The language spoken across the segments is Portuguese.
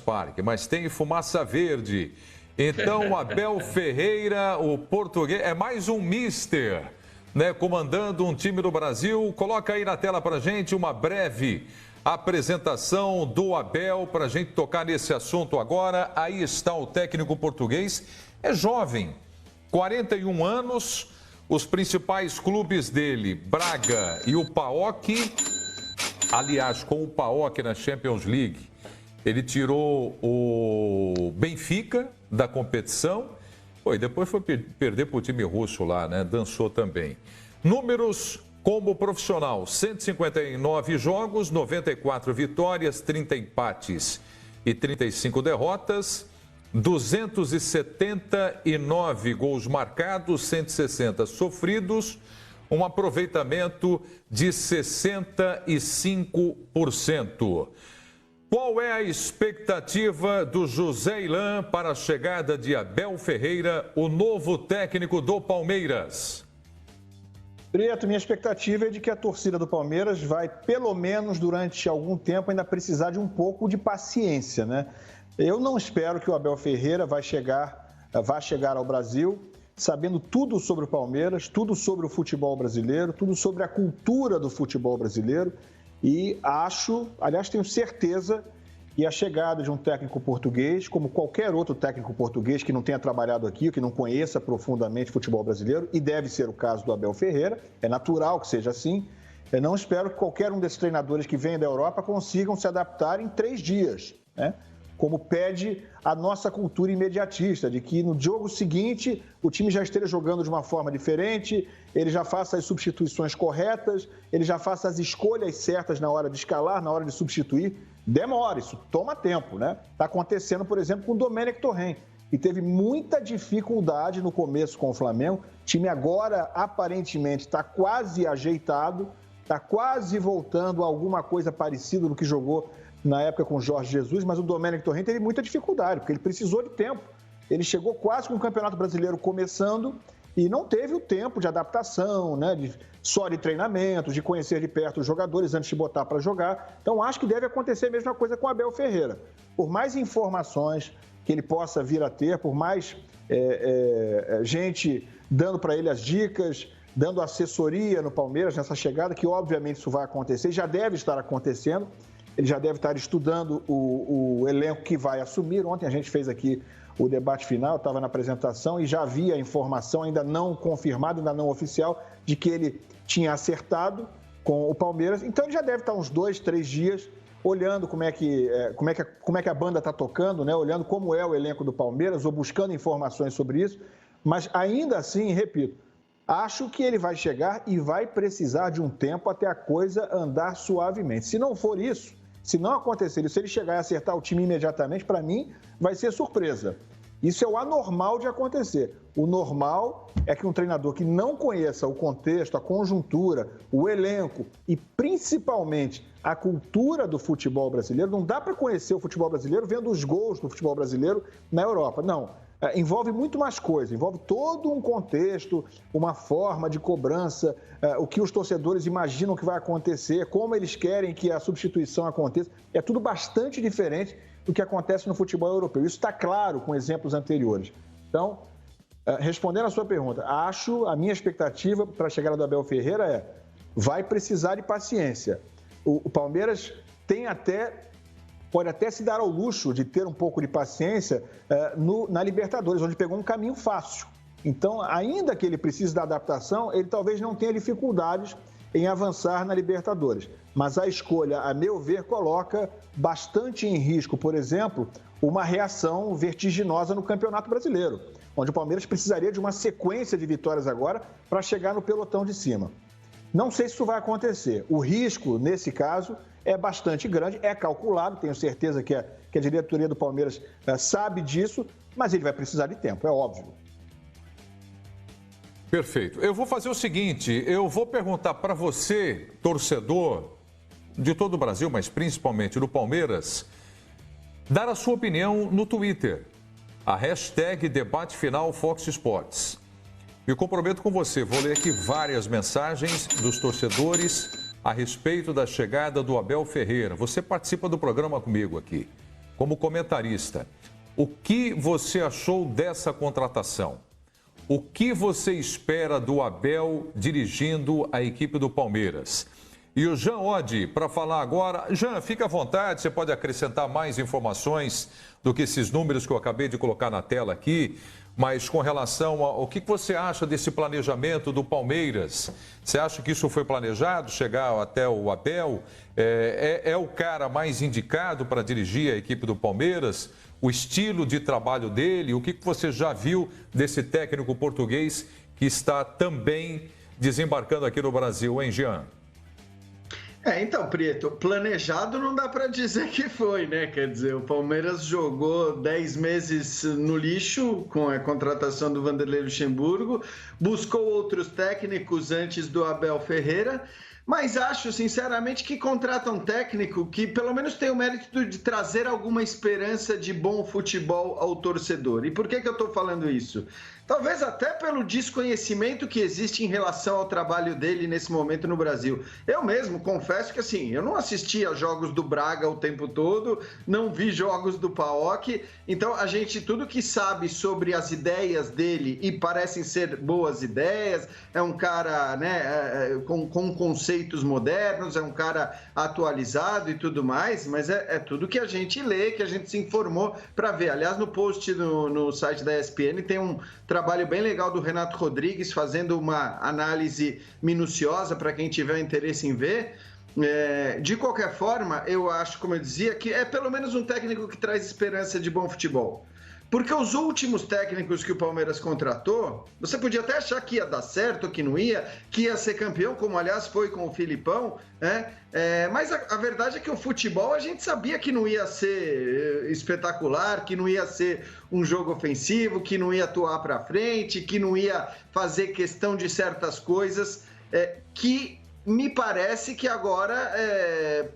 Parque, mas tem fumaça verde. Então, o Abel Ferreira, o português, é mais um mister, né, comandando um time do Brasil. Coloca aí na tela para gente uma breve apresentação do Abel para a gente tocar nesse assunto agora. Aí está o técnico português, é jovem, 41 anos, os principais clubes dele, Braga e o PAOK. Aliás, com o PAOK na Champions League, ele tirou o Benfica da competição. E depois foi perder para o time russo lá, né? Dançou também. Números como profissional: 159 jogos, 94 vitórias, 30 empates e 35 derrotas, 279 gols marcados, 160 sofridos, um aproveitamento de 65%. Qual é a expectativa do José Illan para a chegada de Abel Ferreira, o novo técnico do Palmeiras? Preto, minha expectativa é de que a torcida do Palmeiras vai, pelo menos durante algum tempo, ainda precisar de um pouco de paciência, né? Eu não espero que o Abel Ferreira vá chegar ao Brasil sabendo tudo sobre o Palmeiras, tudo sobre o futebol brasileiro, tudo sobre a cultura do futebol brasileiro. E aliás, tenho certeza que a chegada de um técnico português, como qualquer outro técnico português que não tenha trabalhado aqui, que não conheça profundamente o futebol brasileiro, e deve ser o caso do Abel Ferreira, é natural que seja assim. Eu não espero que qualquer um desses treinadores que venham da Europa consigam se adaptar em 3 dias, né? Como pede a nossa cultura imediatista, de que no jogo seguinte o time já esteja jogando de uma forma diferente, ele já faça as substituições corretas, ele já faça as escolhas certas na hora de escalar, na hora de substituir. Demora, isso toma tempo, né? Está acontecendo, por exemplo, com o Domenech Torrent, que teve muita dificuldade no começo com o Flamengo. O time agora, aparentemente, está quase ajeitado, está quase voltando a alguma coisa parecida do que jogou na época com o Jorge Jesus, mas o Domenech Torrent teve muita dificuldade, porque ele precisou de tempo. Ele chegou quase com o Campeonato Brasileiro começando e não teve o tempo de adaptação, né, só de treinamento, de conhecer de perto os jogadores antes de botar para jogar. Então, acho que deve acontecer a mesma coisa com o Abel Ferreira. Por mais informações que ele possa vir a ter, por mais gente dando para ele as dicas, dando assessoria no Palmeiras nessa chegada, que obviamente isso vai acontecer, já deve estar acontecendo. Ele já deve estar estudando o elenco que vai assumir. Ontem a gente fez aqui o debate final, estava na apresentação e já havia a informação ainda não confirmada, ainda não oficial, de que ele tinha acertado com o Palmeiras. Então ele já deve estar uns 2, 3 dias olhando como é que a banda está tocando, né? Olhando como é o elenco do Palmeiras ou buscando informações sobre isso. Mas ainda assim, repito, acho que ele vai chegar e vai precisar de um tempo até a coisa andar suavemente. Se não for isso, se não acontecer isso, se ele chegar e acertar o time imediatamente, para mim, vai ser surpresa. Isso é o anormal de acontecer. O normal é que um treinador que não conheça o contexto, a conjuntura, o elenco e principalmente a cultura do futebol brasileiro, não dá para conhecer o futebol brasileiro vendo os gols do futebol brasileiro na Europa. Não. Envolve muito mais coisa, envolve todo um contexto, uma forma de cobrança, o que os torcedores imaginam que vai acontecer, como eles querem que a substituição aconteça. É tudo bastante diferente do que acontece no futebol europeu. Isso está claro com exemplos anteriores. Então, respondendo a sua pergunta, a minha expectativa para a chegada do Abel Ferreira vai precisar de paciência. O Palmeiras pode até se dar ao luxo de ter um pouco de paciência na Libertadores, onde pegou um caminho fácil. Então, ainda que ele precise da adaptação, ele talvez não tenha dificuldades em avançar na Libertadores. Mas a escolha, a meu ver, coloca bastante em risco, por exemplo, uma reação vertiginosa no Campeonato Brasileiro, onde o Palmeiras precisaria de uma sequência de vitórias agora para chegar no pelotão de cima. Não sei se isso vai acontecer. O risco, nesse caso, é bastante grande, é calculado, tenho certeza que a diretoria do Palmeiras sabe disso, mas ele vai precisar de tempo, é óbvio. Perfeito. Eu vou fazer o seguinte, eu vou perguntar para você, torcedor de todo o Brasil, mas principalmente do Palmeiras, dar a sua opinião no Twitter. A hashtag Debate Final Fox Sports. Me comprometo com você, vou ler aqui várias mensagens dos torcedores a respeito da chegada do Abel Ferreira. Você participa do programa comigo aqui. como comentarista, o que você achou dessa contratação? O que você espera do Abel dirigindo a equipe do Palmeiras? E o Jean Oddi, para falar agora. Jean, fica à vontade, você pode acrescentar mais informações do que esses números que eu acabei de colocar na tela aqui, mas com relação ao que você acha desse planejamento do Palmeiras? Você acha que isso foi planejado, chegar até o Abel? É o cara mais indicado para dirigir a equipe do Palmeiras? O estilo de trabalho dele? O que você já viu desse técnico português que está também desembarcando aqui no Brasil, hein, Jean? Então, Prieto, planejado não dá para dizer que foi, né? Quer dizer, o Palmeiras jogou 10 meses no lixo com a contratação do Vanderlei Luxemburgo, buscou outros técnicos antes do Abel Ferreira, mas acho, sinceramente, que contrata um técnico que pelo menos tem o mérito de trazer alguma esperança de bom futebol ao torcedor. E por que eu estou falando isso? Talvez até pelo desconhecimento que existe em relação ao trabalho dele nesse momento no Brasil. Eu mesmo confesso que, assim, eu não assisti a jogos do Braga o tempo todo, não vi jogos do PAOK, então a gente, tudo que sabe sobre as ideias dele, e parecem ser boas ideias, é um cara, né, com conceitos modernos, é um cara atualizado e tudo mais, mas é tudo que a gente lê, que a gente se informou para ver. Aliás, no post no site da ESPN tem um trabalho bem legal do Renato Rodrigues, fazendo uma análise minuciosa para quem tiver interesse em ver. De qualquer forma, eu acho, como eu dizia, que é pelo menos um técnico que traz esperança de bom futebol. Porque os últimos técnicos que o Palmeiras contratou, você podia até achar que ia dar certo, que não ia, que ia ser campeão, como aliás foi com o Filipão, né? Mas a verdade é que o futebol a gente sabia que não ia ser espetacular, que não ia ser um jogo ofensivo, que não ia atuar para frente, que não ia fazer questão de certas coisas que me parece que agora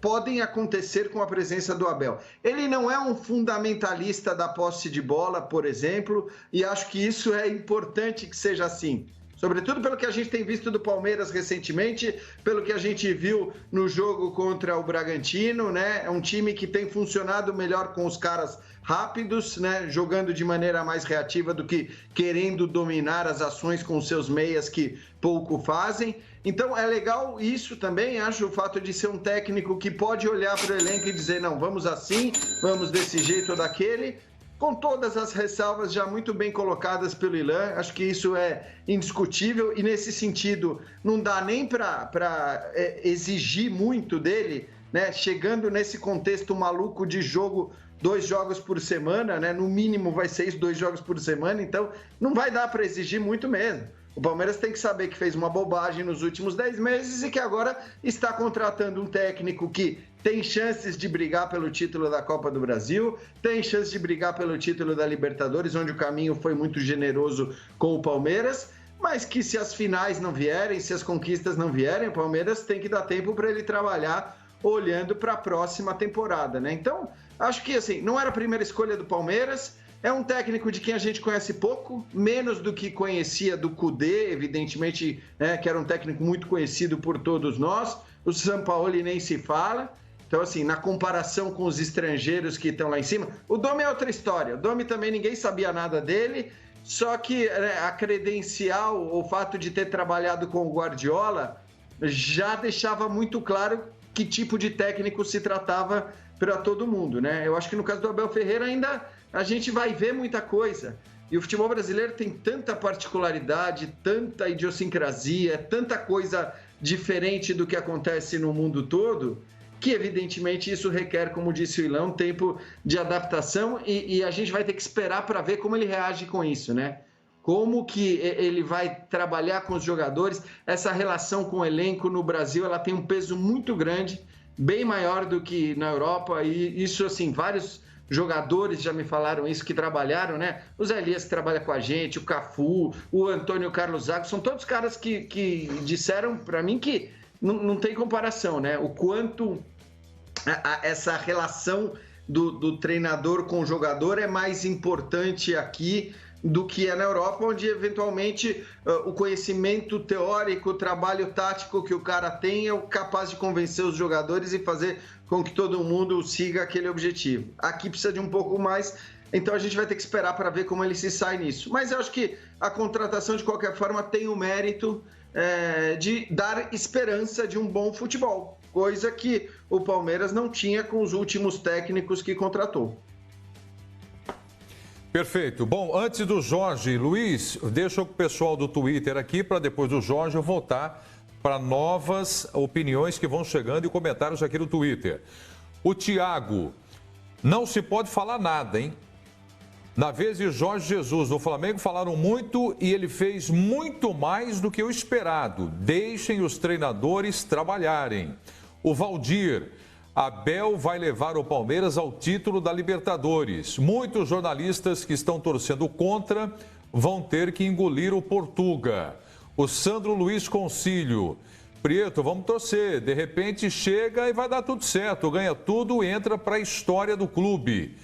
podem acontecer com a presença do Abel. Ele não é um fundamentalista da posse de bola, por exemplo, e acho que isso é importante que seja assim. Sobretudo pelo que a gente tem visto do Palmeiras recentemente, pelo que a gente viu no jogo contra o Bragantino, né? É um time que tem funcionado melhor com os caras rápidos, né? Jogando de maneira mais reativa do que querendo dominar as ações com seus meias que pouco fazem. Então é legal isso também, acho, o fato de ser um técnico que pode olhar para o elenco e dizer, não, vamos assim, vamos desse jeito ou daquele, com todas as ressalvas já muito bem colocadas pelo Ilan. Acho que isso é indiscutível e, nesse sentido, não dá nem para exigir muito dele, né? Chegando nesse contexto maluco de jogo, 2 jogos por semana, né? No mínimo vai ser isso, 2 jogos por semana, então não vai dar para exigir muito mesmo. O Palmeiras tem que saber que fez uma bobagem nos últimos 10 meses e que agora está contratando um técnico que tem chances de brigar pelo título da Copa do Brasil, tem chances de brigar pelo título da Libertadores, onde o caminho foi muito generoso com o Palmeiras, mas que se as finais não vierem, se as conquistas não vierem, o Palmeiras tem que dar tempo para ele trabalhar olhando para a próxima temporada, né? Então, acho que assim, não era a primeira escolha do Palmeiras. É um técnico de quem a gente conhece pouco, menos do que conhecia do Kudê, evidentemente, né, que era um técnico muito conhecido por todos nós. O Sampaoli nem se fala. Então, assim, na comparação com os estrangeiros que estão lá em cima, o Domi é outra história. O Domi também ninguém sabia nada dele, só que a credencial, o fato de ter trabalhado com o Guardiola, já deixava muito claro que tipo de técnico se tratava para todo mundo, né? Eu acho que no caso do Abel Ferreira ainda a gente vai ver muita coisa. E o futebol brasileiro tem tanta particularidade, tanta idiosincrasia, tanta coisa diferente do que acontece no mundo todo, que evidentemente isso requer, como disse o Ilão, um tempo de adaptação e a gente vai ter que esperar para ver como ele reage com isso, né? Como que ele vai trabalhar com os jogadores. Essa relação com o elenco no Brasil, ela tem um peso muito grande, bem maior do que na Europa, e isso, assim, vários jogadores já me falaram isso, que trabalharam, né? O Zé Elias que trabalha com a gente, o Cafu, o Antônio Carlos Zago, são todos caras que disseram para mim que não tem comparação, né? O quanto essa relação do treinador com o jogador é mais importante aqui do que é na Europa, onde eventualmente o conhecimento teórico, o trabalho tático que o cara tem é capaz de convencer os jogadores e fazer com que todo mundo siga aquele objetivo. Aqui precisa de um pouco mais, então a gente vai ter que esperar para ver como ele se sai nisso. Mas eu acho que a contratação, de qualquer forma, tem o mérito de dar esperança de um bom futebol, coisa que o Palmeiras não tinha com os últimos técnicos que contratou. Perfeito. Bom, antes do Jorge, Luiz, deixa o pessoal do Twitter aqui para depois do Jorge eu voltar para novas opiniões que vão chegando e comentários aqui no Twitter. O Thiago, não se pode falar nada, hein? Na vez de Jorge Jesus, no Flamengo falaram muito e ele fez muito mais do que o esperado. Deixem os treinadores trabalharem. O Valdir, Abel vai levar o Palmeiras ao título da Libertadores. Muitos jornalistas que estão torcendo contra vão ter que engolir o Portuga. O Sandro Luiz Concílio, Prieto, vamos torcer. De repente chega e vai dar tudo certo. Ganha tudo e entra para a história do clube.